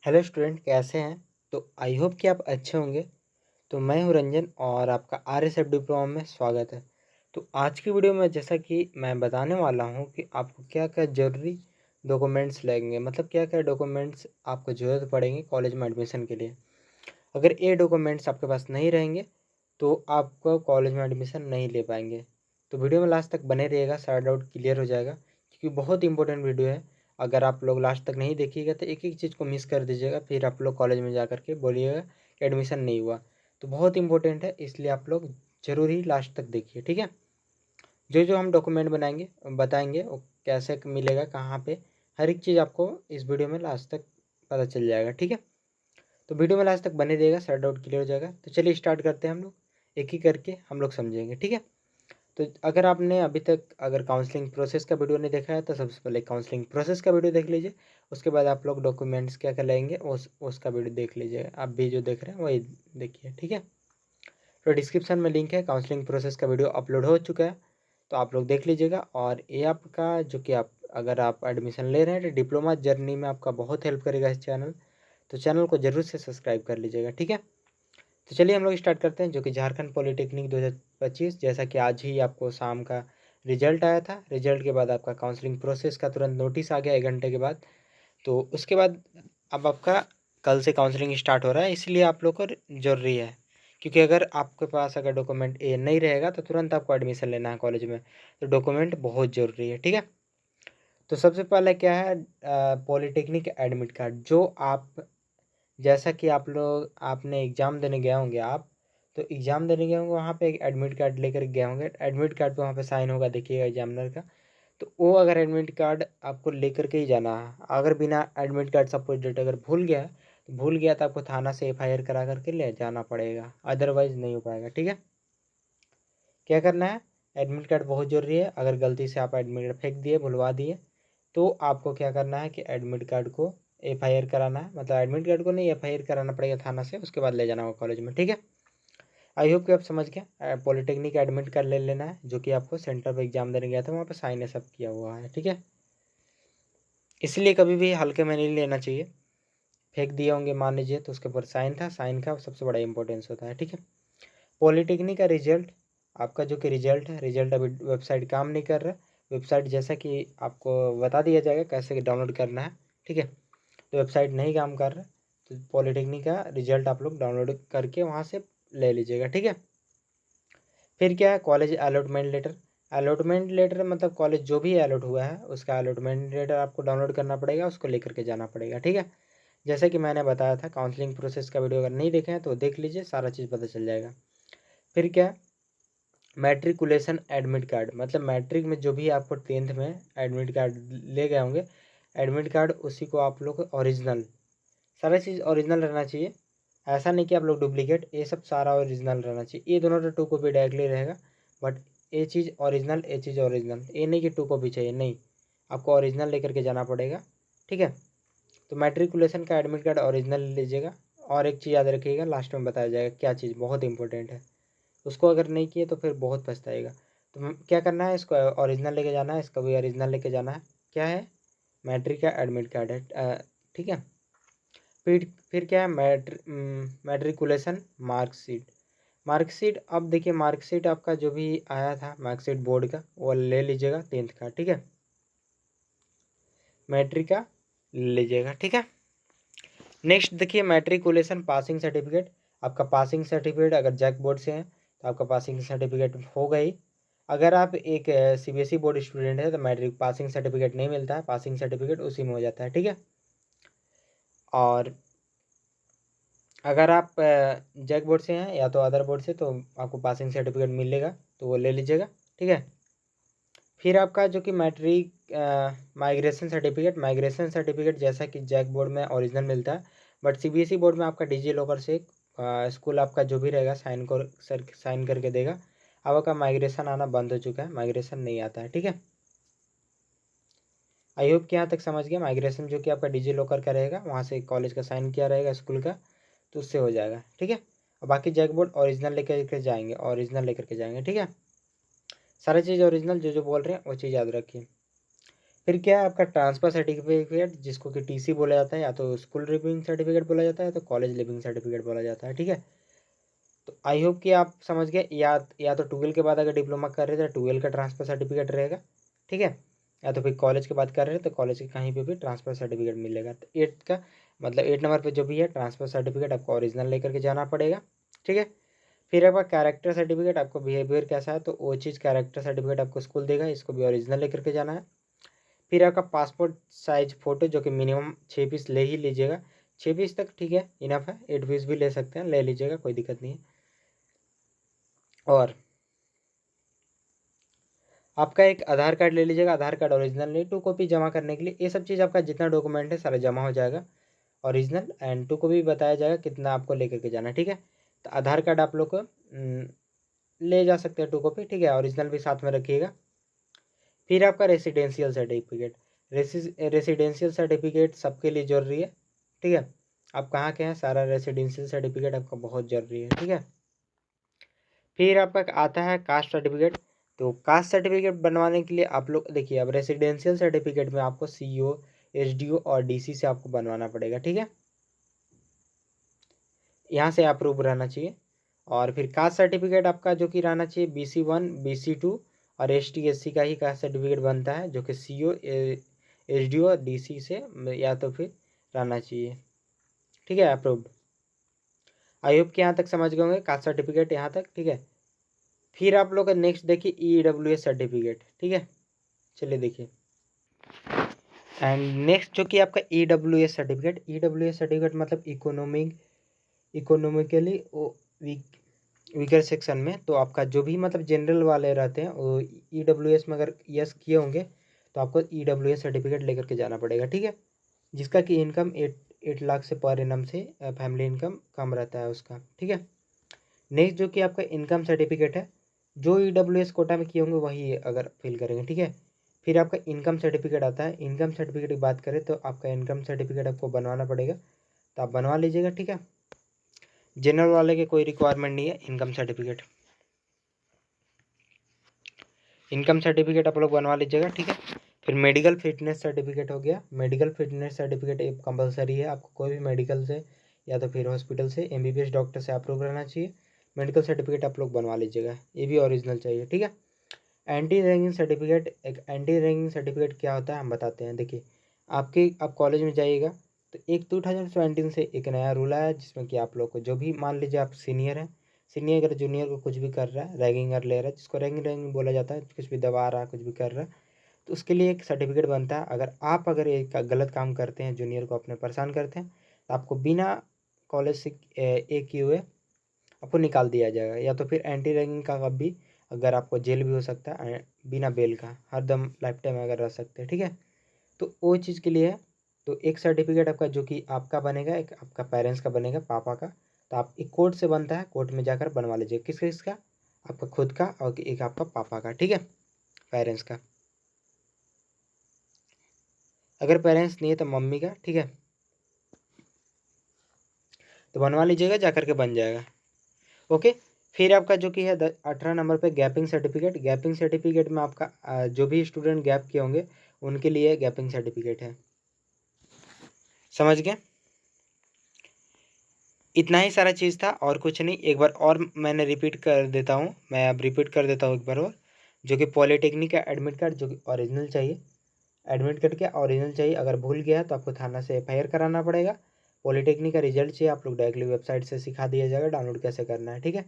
Hello student, कैसे हैं? तो आई होप कि आप अच्छे होंगे। तो मैं हूं रंजन और आपका RSF डिप्लोमा में स्वागत है। तो आज की वीडियो में जैसा कि मैं बताने वाला हूं कि आपको क्या क्या ज़रूरी डॉक्यूमेंट्स लगेंगे, मतलब क्या क्या डॉक्यूमेंट्स आपको ज़रूरत पड़ेंगे कॉलेज में एडमिशन के लिए। अगर ये डॉक्यूमेंट्स आपके पास नहीं रहेंगे तो आपको कॉलेज में एडमिशन नहीं ले पाएंगे। तो वीडियो में लास्ट तक बने रहिएगा, सारा डाउट क्लियर हो जाएगा क्योंकि बहुत इंपॉर्टेंट वीडियो है। अगर आप लोग लास्ट तक नहीं देखिएगा तो एक एक चीज़ को मिस कर दीजिएगा, फिर आप लोग कॉलेज में जा कर के बोलिएगा कि एडमिशन नहीं हुआ। तो बहुत इंपॉर्टेंट है, इसलिए आप लोग ज़रूर ही लास्ट तक देखिए, ठीक है। जो जो हम डॉक्यूमेंट बनाएंगे बताएंगे वो कैसे मिलेगा, कहाँ पे, हर एक चीज़ आपको इस वीडियो में लास्ट तक पता चल जाएगा, ठीक है। तो वीडियो में लास्ट तक बने रहेगा, सारा डाउट क्लियर हो जाएगा। तो चलिए स्टार्ट करते हैं, हम लोग एक ही करके हम लोग समझेंगे, ठीक है। तो अगर आपने अभी तक अगर काउंसलिंग प्रोसेस का वीडियो नहीं देखा है तो सबसे पहले काउंसलिंग प्रोसेस का वीडियो देख लीजिए। उसके बाद आप लोग डॉक्यूमेंट्स क्या क्या लेंगे उसका वीडियो देख लीजिए। आप भी जो देख रहे हैं वही देखिए, ठीक है। तो डिस्क्रिप्शन में लिंक है, काउंसलिंग प्रोसेस का वीडियो अपलोड हो चुका है, तो आप लोग देख लीजिएगा। और ये आपका जो कि आप अगर आप एडमिशन ले रहे हैं तो डिप्लोमा जर्नी में आपका बहुत हेल्प करेगा इस चैनल। तो चैनल को ज़रूर से सब्सक्राइब कर लीजिएगा, ठीक है। तो चलिए हम लोग स्टार्ट करते हैं, जो कि झारखंड पॉलिटेक्निक 2025, जैसा कि आज ही आपको शाम का रिजल्ट आया था। रिजल्ट के बाद आपका काउंसलिंग प्रोसेस का तुरंत नोटिस आ गया 1 घंटे के बाद। तो उसके बाद अब आपका कल से काउंसलिंग स्टार्ट हो रहा है, इसलिए आप लोग को ज़रूरी है, क्योंकि अगर आपके पास अगर डॉक्यूमेंट ए नहीं रहेगा तो तुरंत आपको एडमिशन लेना है कॉलेज में। तो डॉक्यूमेंट बहुत ज़रूरी है, ठीक है। तो सबसे पहले क्या है, पॉलिटेक्निक एडमिट कार्ड। जो आप जैसा कि आप लोग आपने एग्ज़ाम देने गए होंगे, आप तो एग्ज़ाम देने गए होंगे, वहाँ पे एक एडमिट कार्ड लेकर गए होंगे। एडमिट कार्ड पे वहाँ पे साइन होगा, देखिएगा एग्जामिनर का। तो वो अगर एडमिट कार्ड आपको लेकर के ही जाना है। अगर बिना एडमिट कार्ड सपोज डेट अगर भूल गया तो आपको थाना से FIR करा करके ले जाना पड़ेगा, अदरवाइज़ नहीं हो पाएगा, ठीक है। क्या करना है, एडमिट कार्ड बहुत ज़रूरी है। अगर गलती से आप एडमिट कार्ड फेंक दिए, भुलवा दिए, तो आपको क्या करना है कि एडमिट कार्ड को FIR कराना है। मतलब एडमिट कार्ड को नहीं, FIR कराना पड़ेगा थाना से, उसके बाद ले जाना होगा कॉलेज में, ठीक है। आई होप कि आप समझ गए। पॉलिटेक्निक एडमिट कार्ड ले लेना है, जो कि आपको सेंटर पर एग्जाम देने गया था, वहाँ पर साइन ये सब किया हुआ है, ठीक है। इसलिए कभी भी हल्के में नहीं लेना चाहिए। फेंक दिए होंगे मान लीजिए तो उसके ऊपर साइन था, साइन का सबसे बड़ा इंपॉर्टेंस होता है, ठीक है। पॉलिटेक्निक का रिजल्ट, आपका जो कि रिजल्ट है, रिजल्ट अभी वेबसाइट काम नहीं कर रहा। वेबसाइट जैसा कि आपको बता दिया जाएगा कैसे डाउनलोड करना है, ठीक है। तो वेबसाइट नहीं काम कर रहा, तो पॉलिटेक्निक का रिजल्ट आप लोग डाउनलोड करके वहाँ से ले लीजिएगा, ठीक है। फिर क्या है, college allotment letter. Allotment letter मतलब कॉलेज जो भी अलॉट हुआ है उसका अलॉटमेंट लेटर आपको डाउनलोड करना पड़ेगा, उसको लेकर के जाना पड़ेगा, ठीक है। जैसे कि मैंने बताया था, काउंसलिंग प्रोसेस का वीडियो अगर नहीं देखे हैं तो देख लीजिए, सारा चीज़ पता चल जाएगा। फिर क्या, मैट्रिकुलेशन एडमिट कार्ड। मतलब मैट्रिक में जो भी आपको 10th में एडमिट कार्ड ले गए होंगे, एडमिट कार्ड उसी को आप लोग ओरिजिनल, सारा चीज़ ओरिजिनल रहना चाहिए। ऐसा नहीं कि आप लोग डुप्लीकेट, ये सब सारा ओरिजिनल रहना चाहिए। ये दोनों तो 2 कॉपी डायरेक्टली रहेगा, बट ये चीज़ ओरिजिनल, ये चीज़ ओरिजिनल, ये नहीं कि 2 कॉपी चाहिए, नहीं, आपको ओरिजिनल लेकर के जाना पड़ेगा, ठीक है। तो मैट्रिकुलेशन का एडमिट कार्ड ओरिजिनल लीजिएगा। और एक चीज़ याद रखिएगा, लास्ट में बताया जाएगा क्या चीज़ बहुत इंपॉर्टेंट है, उसको अगर नहीं किए तो फिर बहुत पछताएगा। तो क्या करना है, इसको ओरिजिनल लेके जाना है, इसका भी ओरिजिनल लेके जाना है। क्या है, मैट्रिक का एडमिट कार्ड है, ठीक है। फिर क्या है, मैट्रिकुलेशन मार्कशीट। मार्कशीट, अब देखिए मार्कशीट आपका जो भी आया था मार्कशीट बोर्ड का, वो ले लीजिएगा 10th का, ठीक है। मैट्रिक का ले लीजिएगा, ठीक है। नेक्स्ट देखिए, मैट्रिकुलेशन पासिंग सर्टिफिकेट। आपका पासिंग सर्टिफिकेट अगर जैक बोर्ड से है तो आपका पासिंग सर्टिफिकेट होगा ही। अगर आप एक CBSE बोर्ड स्टूडेंट है तो मैट्रिक पासिंग सर्टिफिकेट नहीं मिलता है, पासिंग सर्टिफिकेट उसी में हो जाता है, ठीक है। और अगर आप जैक बोर्ड से हैं या तो अदर बोर्ड से, तो आपको पासिंग सर्टिफिकेट मिलेगा, तो वो ले लीजिएगा, ठीक है। फिर आपका जो कि मैट्रिक माइग्रेशन सर्टिफिकेट, जैसा कि जैक बोर्ड में ओरिजिनल मिलता है, बट CBSE बोर्ड में आपका डिजी लॉकर से स्कूल आपका जो भी रहेगा साइन करके देगा। अब आपका माइग्रेशन आना बंद हो चुका है, माइग्रेशन नहीं आता है, ठीक है। आई होप कि यहाँ तक समझ गया। माइग्रेशन जो कि आपका डिजी लॉकर का रहेगा, वहाँ से कॉलेज का साइन किया रहेगा स्कूल का, तो उससे हो जाएगा, ठीक है। और बाकी जैक बोर्ड ओरिजिनल लेकर के जाएंगे, ओरिजिनल लेकर के जाएंगे, ठीक है। सारी चीज़ ओरिजिनल, जो जो बोल रहे हैं वो चीज़ याद रखिए। फिर क्या है आपका ट्रांसफ़र सर्टिफिकेट, जिसको कि टीसी बोला जाता है, या तो स्कूल लिविंग सर्टिफिकेट बोला जाता है, तो कॉलेज लिविंग सर्टिफिकेट बोला जाता है, ठीक है। तो आई होप कि आप समझ गए। या तो 12 के बाद अगर डिप्लोमा कर रहे थे तो 12 का ट्रांसफ़र सर्टिफिकेट रहेगा, ठीक है। या तो फिर कॉलेज के बाद कर रहे हैं तो कॉलेज के कहीं पे भी ट्रांसफ़र सर्टिफिकेट मिलेगा। तो 8 का मतलब 8 नंबर पे जो भी है ट्रांसफ़र सर्टिफिकेट आपको ओरिजिनल लेकर के जाना पड़ेगा, ठीक है। फिर आपका कैरेक्टर सर्टिफिकेट, आपको बिहेवियर कैसा है तो वो चीज़ कैरेक्टर सर्टिफिकेट आपको स्कूल देगा, इसको भी ओरिजिनल लेकर के जाना है। फिर आपका पासपोर्ट साइज फ़ोटो, जो कि मिनिमम 6 पीस ले ही लीजिएगा, 6 पीस तक ठीक है, इनफ है, 8 पीस भी ले सकते हैं, ले लीजिएगा, कोई दिक्कत नहीं है। और आपका एक आधार कार्ड ले लीजिएगा, आधार कार्ड ओरिजिनल नहीं, 2 कॉपी जमा करने के लिए। ये सब चीज़ आपका जितना डॉक्यूमेंट है सारा जमा हो जाएगा ओरिजिनल, एंड 2 कॉपी बताया जाएगा कितना आपको लेकर के जाना है, ठीक है। तो आधार कार्ड आप लोग को ले जा सकते हैं 2 कॉपी, ठीक है, ओरिजिनल भी साथ में रखिएगा। फिर आपका रेसिडेंशियल सर्टिफिकेट, रेसिडेंशियल सर्टिफिकेट सबके लिए ज़रूरी है, ठीक है। आप कहाँ के हैं, सारा रेसिडेंशियल सर्टिफिकेट आपका बहुत ज़रूरी है, ठीक है। फिर आपका आता है कास्ट सर्टिफिकेट। तो कास्ट सर्टिफिकेट बनवाने के लिए आप लोग देखिए, अब रेसिडेंशियल सर्टिफिकेट में आपको सीईओ, एसडीओ और डीसी से आपको बनवाना पड़ेगा, ठीक है। यहाँ से अप्रूव रहना चाहिए। और फिर कास्ट सर्टिफिकेट आपका जो कि रहना चाहिए BC1 BC2 और ST SC का ही कास्ट सर्टिफिकेट बनता है, जो कि सीईओ, एसडीओ और डीसी से या तो फिर रहना चाहिए, ठीक है, अप्रूव्ड। आई होप कि यहाँ तक समझ गए होंगे कास्ट सर्टिफिकेट यहाँ तक, ठीक है। फिर आप लोग का नेक्स्ट देखिए EWS सर्टिफिकेट, ठीक है। चलिए देखिए, एंड नेक्स्ट जो कि आपका EWS सर्टिफिकेट मतलब इकोनॉमिकली वीकर सेक्शन में, तो आपका जो भी मतलब जनरल वाले रहते हैं वो EWS में अगर यस किए होंगे तो आपको EWS सर्टिफिकेट लेकर के जाना पड़ेगा, ठीक है। जिसका कि इनकम 8 लाख से पर एनम से फैमिली इनकम कम रहता है उसका, ठीक है। नेक्स्ट जो कि आपका इनकम सर्टिफिकेट है, जो EWS कोटा में किए होंगे वही अगर फिल करेंगे, ठीक है। फिर आपका इनकम सर्टिफिकेट आता है। इनकम सर्टिफिकेट की बात करें तो आपका इनकम सर्टिफिकेट आपको बनवाना पड़ेगा, तो आप बनवा लीजिएगा, ठीक है। जनरल वाले के कोई रिक्वायरमेंट नहीं है इनकम सर्टिफिकेट। इनकम सर्टिफिकेट आप लोग बनवा लीजिएगा, ठीक है। फिर मेडिकल फिटनेस सर्टिफिकेट हो गया। मेडिकल फिटनेस सर्टिफिकेट एक कंपलसरी है, आपको कोई भी मेडिकल से या तो फिर हॉस्पिटल से MBBS डॉक्टर से अप्रूव रहना चाहिए। मेडिकल सर्टिफिकेट आप लोग बनवा लीजिएगा, ये भी ओरिजिनल चाहिए, ठीक है। एंटी रैगिंग सर्टिफिकेट, एक एंटी रैगिंग सर्टिफिकेट क्या होता है हम बताते हैं। देखिए, आप कॉलेज में जाइएगा तो एक 2017 से एक नया रूल आया, जिसमें कि आप लोग को जो भी मान लीजिए आप सीनियर हैं, सीनियर अगर जूनियर को कुछ भी कर रहा है, रैगिंग कर ले रहा है, जिसको रैगिंग बोला जाता है, कुछ भी दबा रहा है, कुछ भी कर रहा है, तो उसके लिए एक सर्टिफिकेट बनता है। अगर एक गलत काम करते हैं, जूनियर को अपने परेशान करते हैं, तो आपको बिना कॉलेज से एक किए हुए आपको निकाल दिया जाएगा। या तो फिर एंटी रैगिंग का भी अगर आपको जेल भी हो सकता है, बिना बेल का हरदम लाइफ टाइम अगर रह सकते हैं, ठीक है। तो वो चीज़ के लिए है। तो एक सर्टिफिकेट आपका जो कि आपका बनेगा, एक आपका पेरेंट्स का बनेगा, पापा का। तो आप एक कोर्ट से बनता है, कोर्ट में जाकर बनवा लीजिए। किसका? आपका खुद का, और एक आपका पापा का, ठीक है, पेरेंट्स का। अगर पेरेंट्स नहीं है तो मम्मी का, ठीक है। तो बनवा लीजिएगा, जा करके बन जाएगा, ओके। फिर आपका जो कि है 18 नंबर पे गैपिंग सर्टिफिकेट। गैपिंग सर्टिफिकेट में आपका जो भी स्टूडेंट गैप किए होंगे उनके लिए गैपिंग सर्टिफिकेट है, समझ गए। इतना ही सारा चीज़ था और कुछ नहीं। एक बार और मैंने रिपीट कर देता हूँ, मैं अब रिपीट कर देता हूँ एक बार और। जो कि पॉलीटेक्निक का एडमिट कार्ड जो कि ओरिजिनल चाहिए, एडमिट कार्ड क्या ओरिजिनल चाहिए। अगर भूल गया तो आपको थाना से FIR कराना पड़ेगा। पॉलीटेक्निक का रिजल्ट चाहिए, आप लोग डायरेक्टली वेबसाइट से सिखा दिया जाएगा डाउनलोड कैसे करना है, ठीक है।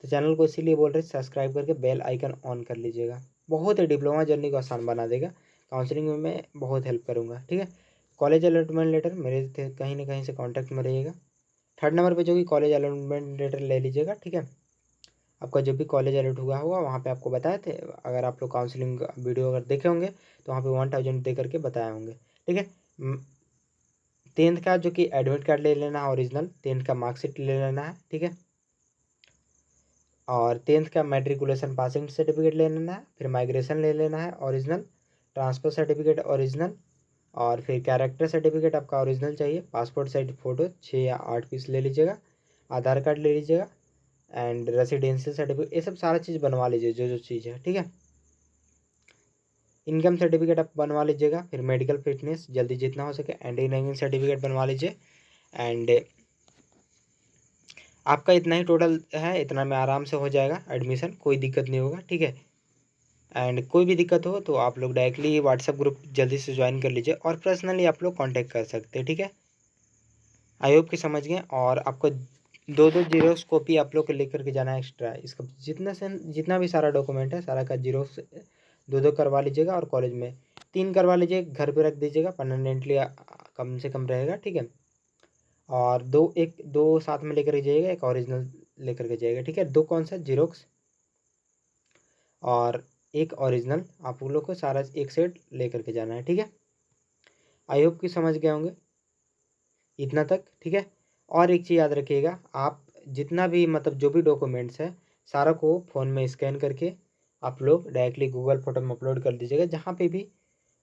तो चैनल को इसीलिए बोल रहे सब्सक्राइब करके बेल आइकन ऑन कर लीजिएगा। बहुत ही डिप्लोमा जर्नी को आसान बना देगा। काउंसलिंग में मैं बहुत हेल्प करूँगा, ठीक है। कॉलेज अलॉटमेंट लेटर मेरे कहीं ना कहीं से कॉन्टैक्ट में रहिएगा। 3rd नंबर पे जो कि कॉलेज अलॉटमेंट लेटर ले लीजिएगा, ठीक है। आपका जब भी कॉलेज अलॉट हुआ होगा वहाँ पे आपको बताए थे, अगर आप लोग काउंसलिंग वीडियो अगर देखे होंगे तो वहाँ पे 1000 दे करके बताए होंगे, ठीक है। 10th का जो कि एडमिट कार्ड ले लेना है ओरिजिनल, 10th का मार्कशीट ले लेना है, ठीक है। और 10th का मैट्रिकुलेशन पासिंग सर्टिफिकेट ले लेना है। फिर माइग्रेशन ले लेना है ओरिजिनल, ट्रांसफ़र सर्टिफिकेट ओरिजिनल, और फिर कैरेक्टर सर्टिफिकेट आपका ओरिजिनल चाहिए। पासपोर्ट साइज फ़ोटो 6 या 8 पीस ले लीजिएगा। आधार कार्ड ले लीजिएगा, एंड रेसिडेंशियल सर्टिफिकेट, ये सब सारा चीज़ बनवा लीजिए जो जो चीज़ है, ठीक है। इनकम सर्टिफिकेट आप बनवा लीजिएगा, फिर मेडिकल फिटनेस जल्दी जितना हो सके, एंटी रैगिंग सर्टिफिकेट बनवा लीजिए। एंड आपका इतना ही टोटल है, इतना में आराम से हो जाएगा एडमिशन, कोई दिक्कत नहीं होगा, ठीक है। एंड कोई भी दिक्कत हो तो आप लोग डायरेक्टली व्हाट्सएप ग्रुप जल्दी से ज्वाइन कर लीजिए और पर्सनली आप लोग कांटेक्ट कर सकते हैं, ठीक है। आई होप कि समझ गए। और आपको दो दो जीरोक्स कॉपी आप लोग को लेकर के जाना है एक्स्ट्रा, इसका जितना भी सारा डॉक्यूमेंट है सारा का जीरोक्स दो दो करवा लीजिएगा। और कॉलेज में 3 करवा लीजिए, घर पे रख दीजिएगा, परमानेंटली कम से कम रहेगा, ठीक है। और दो साथ में लेकर के जाइएगा, एक ओरिजिनल लेकर के जाइएगा, ठीक है। दो कौन सा जीरोक्स और एक ओरिजिनल आप लोग को सारा एक सेट लेकर के जाना है, ठीक है। आई होप कि समझ गए होंगे इतना तक, ठीक है। और एक चीज़ याद रखिएगा, आप जितना भी मतलब जो भी डॉक्यूमेंट्स है सारा को फ़ोन में स्कैन करके आप लोग डायरेक्टली गूगल फोटो में अपलोड कर दीजिएगा, जहाँ पे भी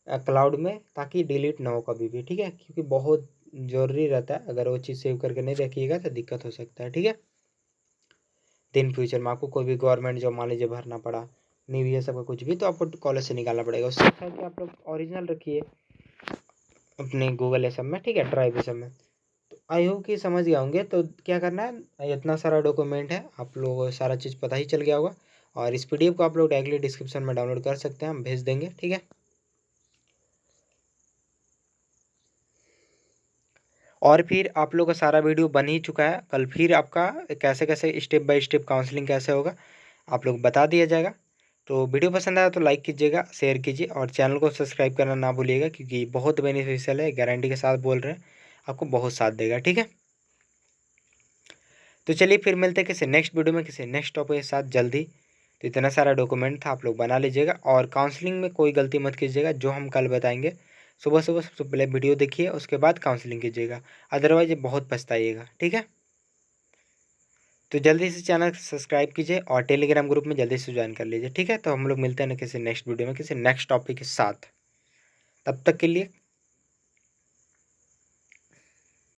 क्लाउड में, ताकि डिलीट ना हो कभी भी, ठीक है। क्योंकि बहुत ज़रूरी रहता है, अगर वो चीज़ सेव करके नहीं रखिएगा तो दिक्कत हो सकता है, ठीक है। दिन फ्यूचर में आपको कोई भी गवर्नमेंट जॉब मान लीजिए भरना पड़ा, नहीं भी है सबका कुछ भी, तो आपको कॉलेज से निकालना पड़ेगा। उससे अच्छा है कि आप लोग ओरिजिनल रखिए अपने गूगल ये सब में, ठीक है, ड्राइव ये सब में। तो आई होप कि समझ गए होंगे। तो क्या करना है, इतना सारा डॉक्यूमेंट है, आप लोगों को सारा चीज़ पता ही चल गया होगा। और इस पीडीएफ को आप लोग डायरेक्टली डिस्क्रिप्शन में डाउनलोड कर सकते हैं, हम भेज देंगे, ठीक है। और फिर आप लोग का सारा वीडियो बन ही चुका है, कल फिर आपका कैसे कैसे स्टेप बाय स्टेप काउंसलिंग कैसे होगा आप लोग बता दिया जाएगा। तो वीडियो पसंद आया तो लाइक कीजिएगा, शेयर कीजिए और चैनल को सब्सक्राइब करना ना भूलिएगा, क्योंकि बहुत बेनिफिशियल है, गारंटी के साथ बोल रहे हैं, आपको बहुत साथ देगा, ठीक है। तो चलिए फिर मिलते हैं किसी नेक्स्ट वीडियो में किसी नेक्स्ट टॉपिक के साथ जल्दी। तो इतना सारा डॉक्यूमेंट था, आप लोग बना लीजिएगा और काउंसलिंग में कोई गलती मत कीजिएगा, जो हम कल बताएंगे। सुबह सुबह सबसे पहले वीडियो देखिए, उसके बाद काउंसलिंग कीजिएगा, अदरवाइज ये बहुत पछताइएगा, ठीक है। तो जल्दी से चैनल सब्सक्राइब कीजिए और टेलीग्राम ग्रुप में जल्दी से ज्वाइन कर लीजिए, ठीक है। तो हम लोग मिलते हैं ना किसी नेक्स्ट वीडियो में किसी नेक्स्ट टॉपिक के साथ, तब तक के लिए